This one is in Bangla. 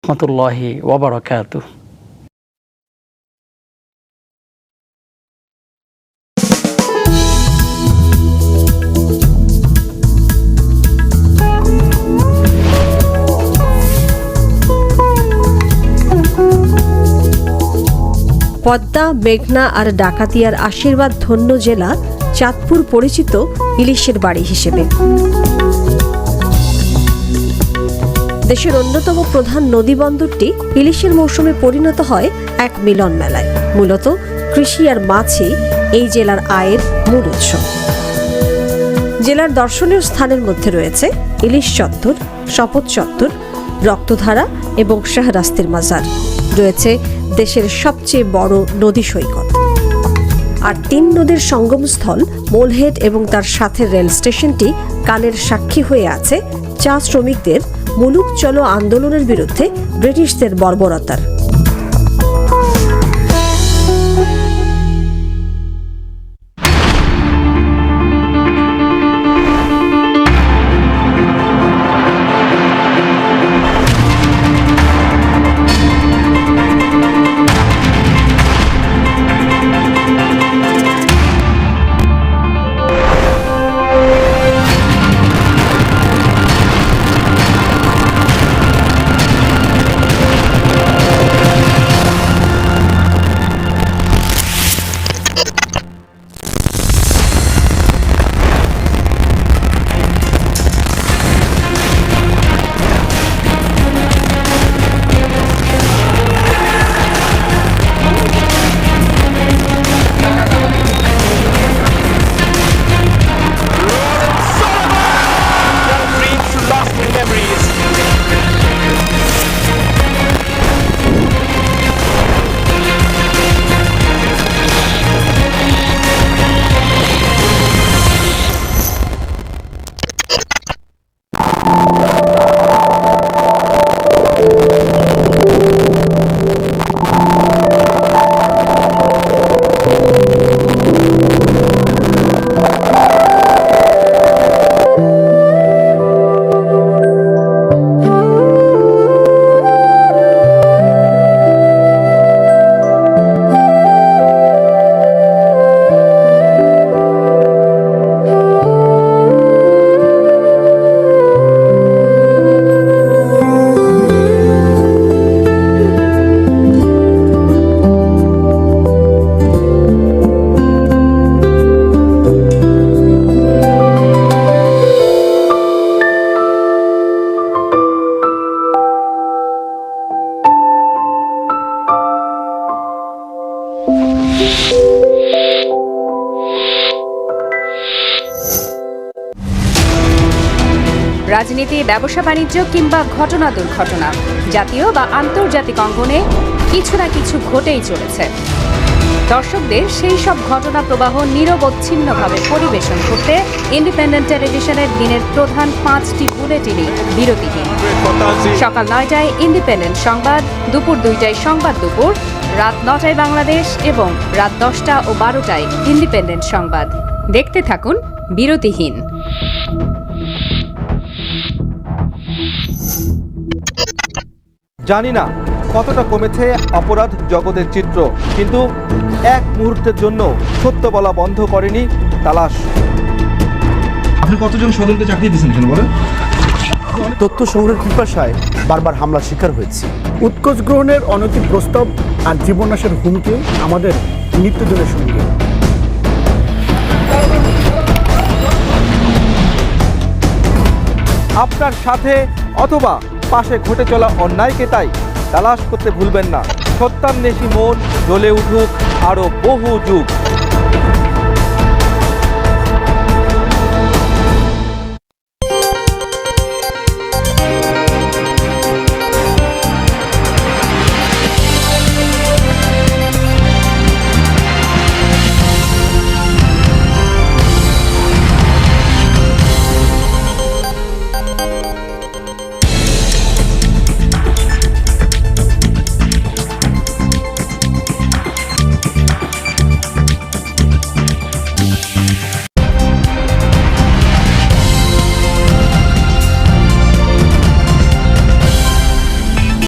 রাহমাতুল্লাহি ওয়া বারাকাতুহু। পদ্মা, মেঘনা আর ডাকাতিয়ার আশীর্বাদ ধন্য জেলা চাঁদপুর পরিচিত ইলিশের বাড়ি হিসেবে। দেশের অন্যতম প্রধান নদীবন্দরটি ইলিশের মৌসুমে পরিণত হয় এক মিলন মেলায়। মূলত কৃষি আর মাছই এই জেলার আয়ের মূল উৎস। জেলার দর্শনীয় স্থানের মধ্যে রয়েছে ইলিশ চত্বর, শপথ চত্বর, রক্তধারা এবং শাহরাস্তির মাজার। রয়েছে দেশের সবচেয়ে বড় নদী সৈকত। আর ৩ নদীর সঙ্গমস্থল মোলহেড এবং তার সাথে রেল স্টেশনটি কালের সাক্ষী হয়ে আছে চা শ্রমিকদের মুলুক চলো আন্দোলনের বিরুদ্ধে ব্রিটিশদের বর্বরতার। রাজনীতি, ব্যবসা বাণিজ্য কিংবা ঘটনা দুর্ঘটনা, জাতীয় বা আন্তর্জাতিক অঙ্গনে কিছু না কিছু ঘটেই চলেছে। দর্শকদের সেই সব ঘটনা প্রবাহ নিরবচ্ছিন্নভাবে পরিবেশন করতে ইন্ডিপেন্ডেন্ট টেলিভিশনের দিনের প্রধান 5টি বুলেটিনই বিরতিহীন। সকাল 9টায় ইন্ডিপেন্ডেন্ট সংবাদ, দুপুর 2টায় সংবাদ দুপুর, রাত 9টায় বাংলাদেশ এবং রাত 10টা ও 12টায় ইন্ডিপেন্ডেন্ট সংবাদ। দেখতে থাকুন বিরতিহীন। জানি না কতটা কমেছে অপরাধ জগতের চিত্র, কিন্তু এক মুহূর্তের জন্য সত্য বলা বন্ধ করেনি তালাশ। আপনি কতজন স্বজনকে চাকরি দিয়েছেন কেন বলেন? তথ্য সংগ্রহের পিপাসায় বারবার হামলার শিকার হয়েছে। উৎকোচ গ্রহণের অনৈতিক প্রস্তাব আর জীবনাশের হুমকি আমাদের নিত্যদিনের সঙ্গে। আপনার সাথে অথবা পাশে ঘটে চলা অন্যায়কে তাই তালাশ করতে ভুলবেন না। সত্যান্বেষী মন জ্বলে উঠুক আরও বহু যুগ।